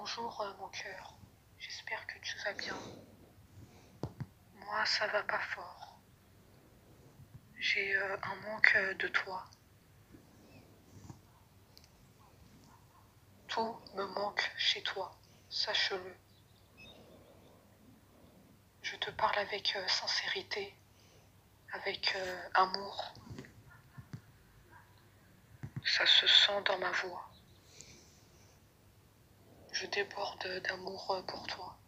Bonjour mon cœur, j'espère que tu vas bien. Moi ça va pas fort. J'ai un manque de toi. Tout me manque chez toi, sache-le. Je te parle avec sincérité, avec amour. Ça se sent dans ma voix. Je déborde d'amour pour toi.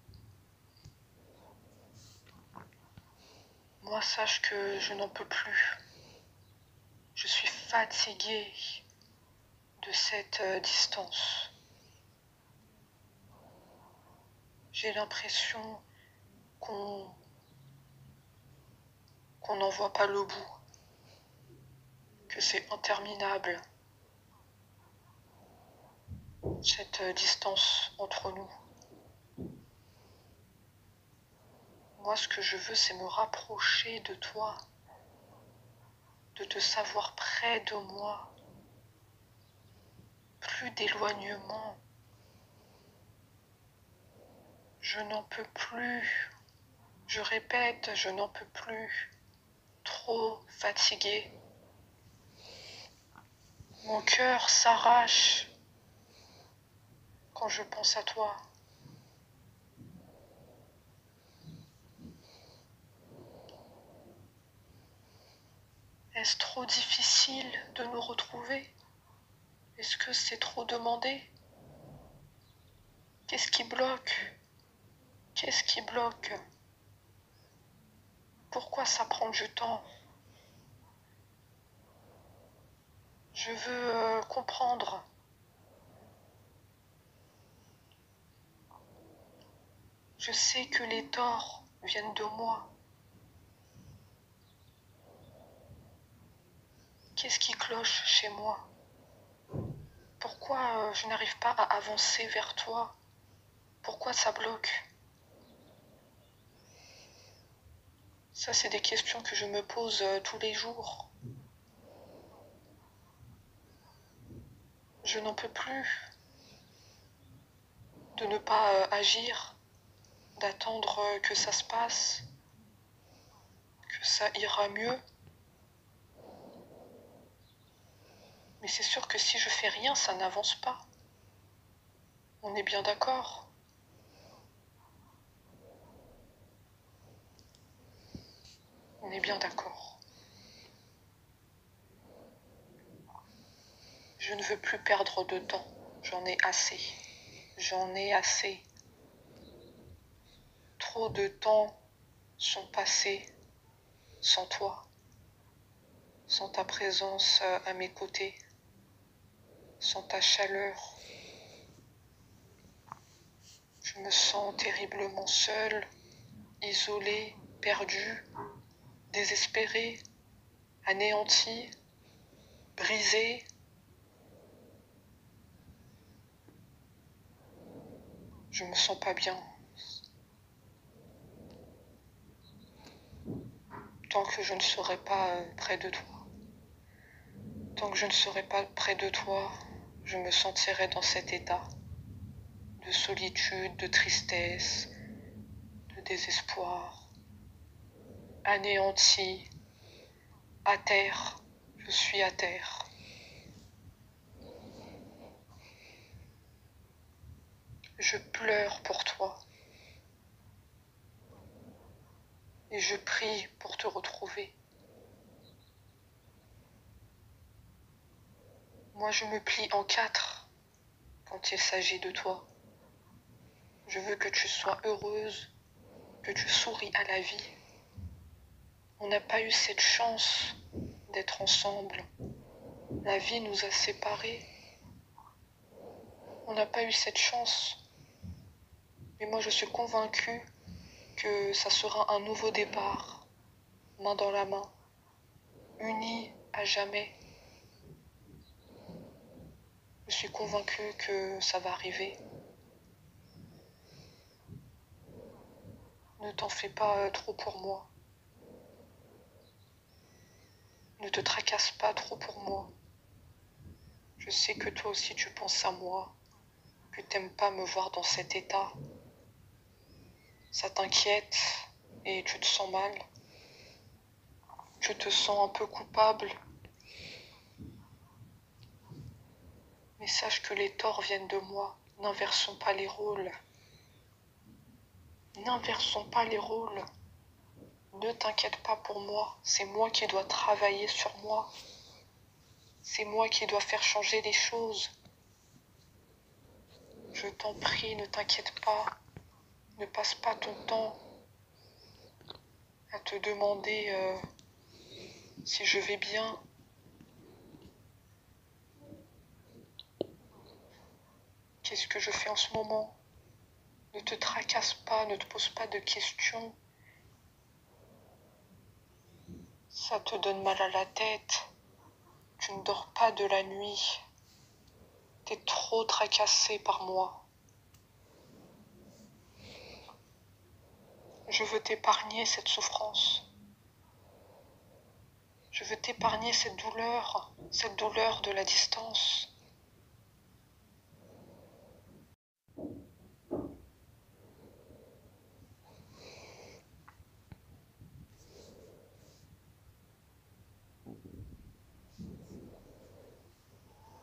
Moi, sache que je n'en peux plus. Je suis fatiguée de cette distance. J'ai l'impression qu'on n'en voit pas le bout, que c'est interminable, cette distance entre nous. Moi, ce que je veux, c'est me rapprocher de toi, de te savoir près de moi, plus d'éloignement. Je n'en peux plus. Je répète, je n'en peux plus. Trop fatiguée. Mon cœur s'arrache quand je pense à toi. Est-ce trop difficile de nous retrouver? Est-ce que c'est trop demandé? Qu'est-ce qui bloque? Qu'est-ce qui bloque? Pourquoi ça prend du temps? Je veux comprendre. Je sais que les torts viennent de moi. Qu'est-ce qui cloche chez moi? Pourquoi je n'arrive pas à avancer vers toi? Pourquoi ça bloque? Ça, c'est des questions que je me pose tous les jours. Je n'en peux plus de ne pas agir, d'attendre que ça se passe, que ça ira mieux. Mais c'est sûr que si je fais rien, ça n'avance pas. On est bien d'accord? On est bien d'accord. Je ne veux plus perdre de temps. J'en ai assez. J'en ai assez. Trop de temps sont passés sans toi, sans ta présence à mes côtés, sans ta chaleur. Je me sens terriblement seule, isolée, perdue, désespérée, anéantie, brisée. Je me sens pas bien. Tant que je ne serai pas près de toi. Tant que je ne serai pas près de toi, je me sentirai dans cet état de solitude, de tristesse, de désespoir, anéanti, à terre. Je suis à terre. Je pleure pour toi. Et je prie pour te retrouver. Moi, je me plie en quatre quand il s'agit de toi. Je veux que tu sois heureuse, que tu souris à la vie. On n'a pas eu cette chance d'être ensemble. La vie nous a séparés. On n'a pas eu cette chance. Mais moi, je suis convaincue que ça sera un nouveau départ, main dans la main, unis à jamais. Je suis convaincue que ça va arriver. Ne t'en fais pas trop pour moi. Ne te tracasse pas trop pour moi. Je sais que toi aussi tu penses à moi, que t'aimes pas me voir dans cet état. Ça t'inquiète et tu te sens mal. Tu te sens un peu coupable. Mais sache que les torts viennent de moi. N'inversons pas les rôles. N'inversons pas les rôles. Ne t'inquiète pas pour moi. C'est moi qui dois travailler sur moi. C'est moi qui dois faire changer les choses. Je t'en prie, ne t'inquiète pas. Ne passe pas ton temps à te demander si je vais bien. Qu'est-ce que je fais en ce moment? Ne te tracasse pas, ne te pose pas de questions. Ça te donne mal à la tête. Tu ne dors pas de la nuit. T'es trop tracassé par moi. Je veux t'épargner cette souffrance. Je veux t'épargner cette douleur de la distance.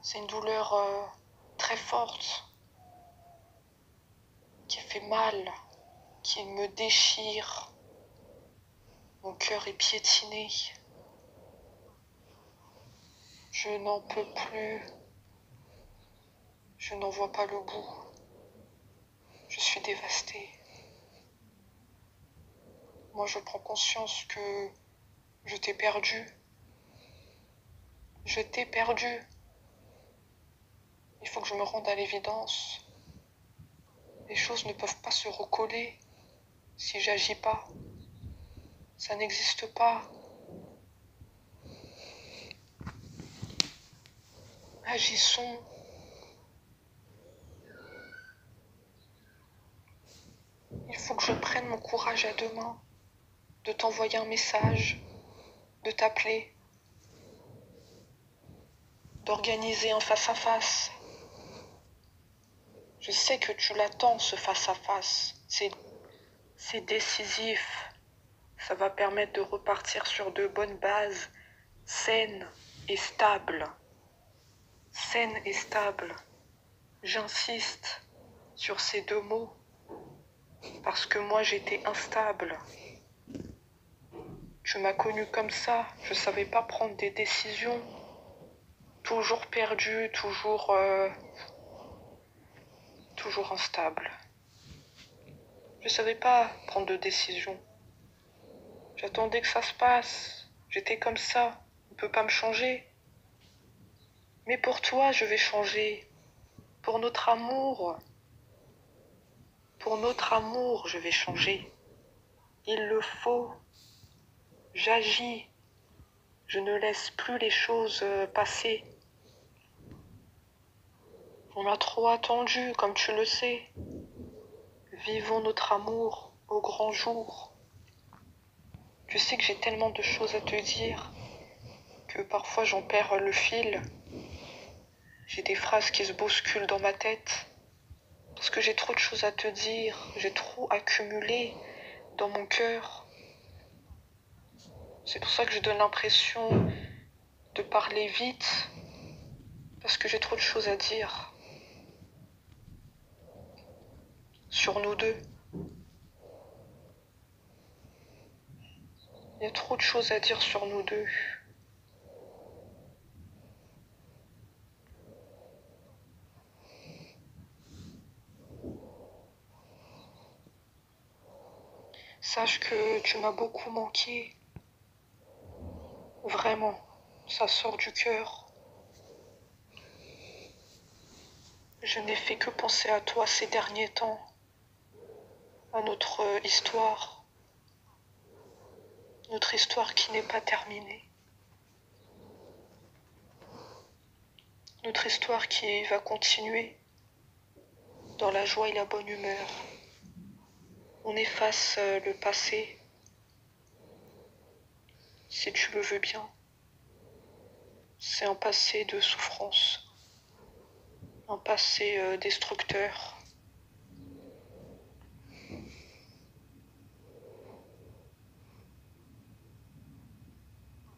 C'est une douleur très forte, qui fait mal, qui me déchire. Mon cœur est piétiné. Je n'en peux plus. Je n'en vois pas le bout. Je suis dévastée. Moi, je prends conscience que je t'ai perdu. Je t'ai perdu. Il faut que je me rende à l'évidence. Les choses ne peuvent pas se recoller si j'agis pas. Ça n'existe pas. Agissons. Il faut que je prenne mon courage à deux mains, de t'envoyer un message, de t'appeler, d'organiser un face-à-face. Je sais que tu l'attends, ce face-à-face. C'est décisif. Ça va permettre de repartir sur de bonnes bases, saines et stables. Saines et stables. J'insiste sur ces deux mots parce que moi j'étais instable. Tu m'as connue comme ça, je savais pas prendre des décisions. Toujours perdue, toujours instable. Je savais pas prendre de décisions. J'attendais que ça se passe. J'étais comme ça. On ne peut pas me changer. Mais pour toi, je vais changer. Pour notre amour. Pour notre amour, je vais changer. Il le faut. J'agis. Je ne laisse plus les choses passer. On m'a trop attendu, comme tu le sais. Vivons notre amour au grand jour. Tu sais que j'ai tellement de choses à te dire que parfois j'en perds le fil. J'ai des phrases qui se bousculent dans ma tête parce que j'ai trop de choses à te dire. J'ai trop accumulé dans mon cœur. C'est pour ça que je donne l'impression de parler vite parce que j'ai trop de choses à dire sur nous deux. Il y a trop de choses à dire sur nous deux. Sache que tu m'as beaucoup manqué. Vraiment, ça sort du cœur. Je n'ai fait que penser à toi ces derniers temps, à notre histoire qui n'est pas terminée, notre histoire qui va continuer dans la joie et la bonne humeur. On efface le passé, si tu le veux bien. C'est un passé de souffrance. un passé destructeur.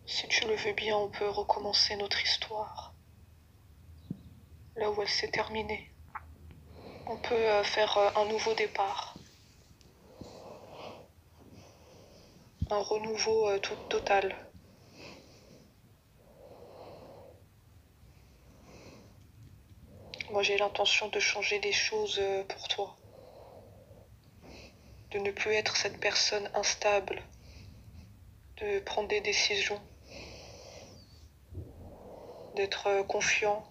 Si tu le veux bien, on peut recommencer notre histoire, là où elle s'est terminée. On peut faire un nouveau départ, un renouveau tout total. Moi, j'ai l'intention de changer les choses pour toi, de ne plus être cette personne instable, de prendre des décisions, d'être confiant,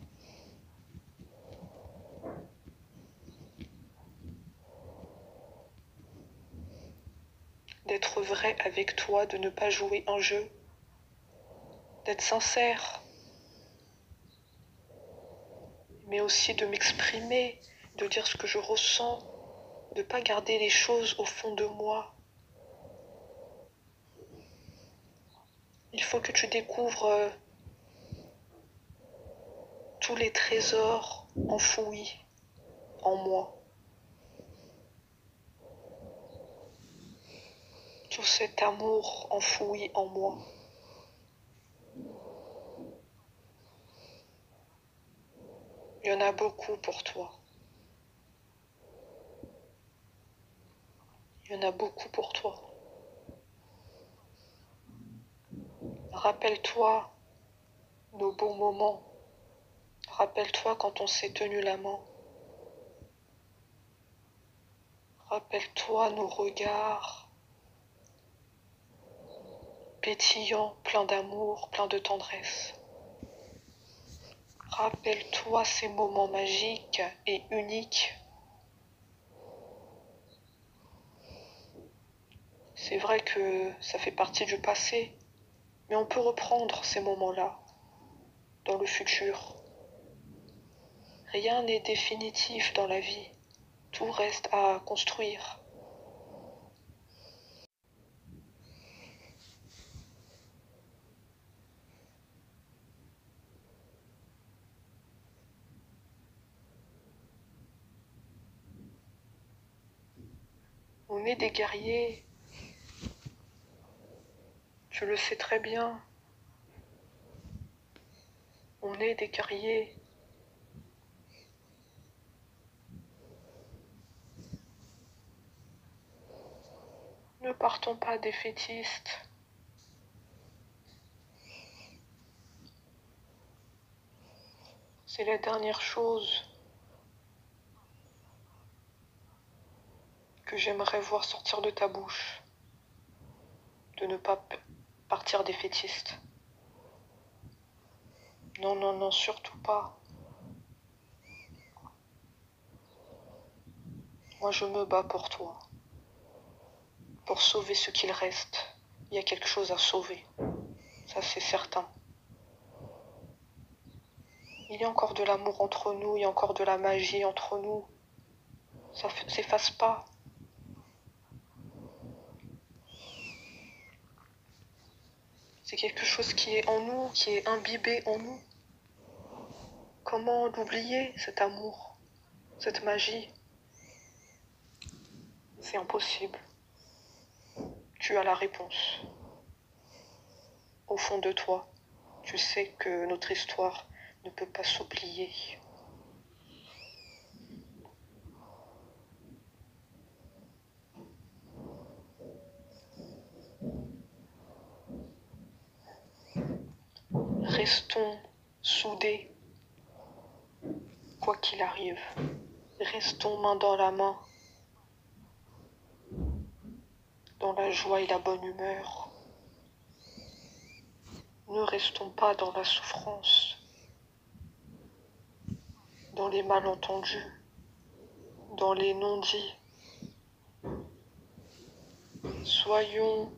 d'être vrai avec toi, de ne pas jouer un jeu, d'être sincère, mais aussi de m'exprimer, de dire ce que je ressens, de ne pas garder les choses au fond de moi. Il faut que tu découvres tous les trésors enfouis en moi. Tout cet amour enfoui en moi. Il y en a beaucoup pour toi. Il y en a beaucoup pour toi. Rappelle-toi nos bons moments. Rappelle-toi quand on s'est tenu la main. Rappelle-toi nos regards pétillants, pleins d'amour, pleins de tendresse. Rappelle-toi ces moments magiques et uniques. C'est vrai que ça fait partie du passé, mais on peut reprendre ces moments-là dans le futur. Rien n'est définitif dans la vie. Tout reste à construire. On est des guerriers. Tu le sais très bien. On est des guerriers. Ne partons pas défaitistes. C'est la dernière chose que j'aimerais voir sortir de ta bouche. De ne pas partir défaitiste. Non, non, non, surtout pas. Moi, je me bats pour toi. Pour sauver ce qu'il reste. Il y a quelque chose à sauver. Ça, c'est certain. Il y a encore de l'amour entre nous, il y a encore de la magie entre nous. Ça ne s'efface pas. C'est quelque chose qui est en nous, qui est imbibé en nous. Comment l'oublier, cet amour, cette magie? C'est impossible. Tu as la réponse. Au fond de toi, tu sais que notre histoire ne peut pas s'oublier. Restons soudés, quoi qu'il arrive. Restons main dans la main, dans la joie et la bonne humeur. Ne restons pas dans la souffrance, dans les malentendus, dans les non-dits. Soyons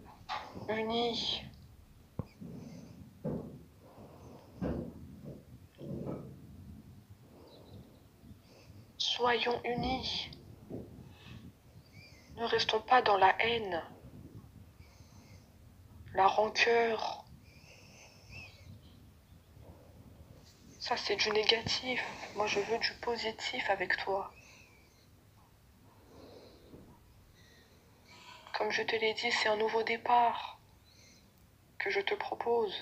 unis. Soyons unis. Ne restons pas dans la haine, la rancœur. Ça, c'est du négatif. Moi, je veux du positif avec toi. Comme je te l'ai dit, c'est un nouveau départ que je te propose.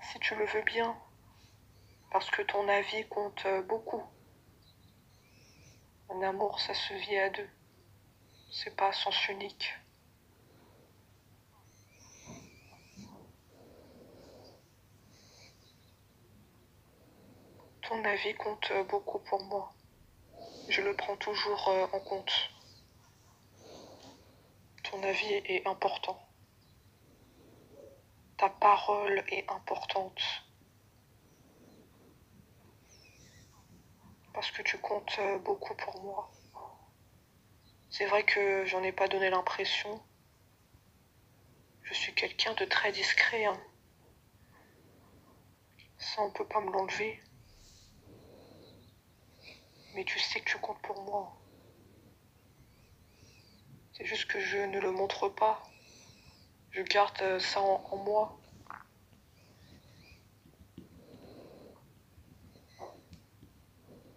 Si tu le veux bien, parce que ton avis compte beaucoup. Un amour, ça se vit à deux. C'est pas à sens unique. Ton avis compte beaucoup pour moi. Je le prends toujours en compte. Ton avis est important. Ta parole est importante. Parce que tu comptes beaucoup pour moi. C'est vrai que j'en ai pas donné l'impression. Je suis quelqu'un de très discret, hein. Ça, on peut pas me l'enlever. Mais tu sais que tu comptes pour moi. C'est juste que je ne le montre pas. Je garde ça en moi.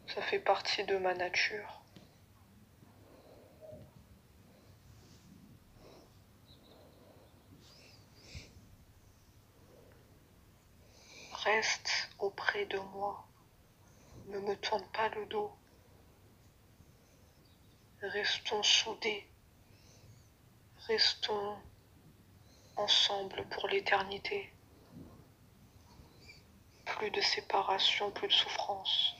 Ça fait partie de ma nature. Reste auprès de moi. Ne me tourne pas le dos. Restons soudés. Restons ensemble pour l'éternité. Plus de séparation, plus de souffrance.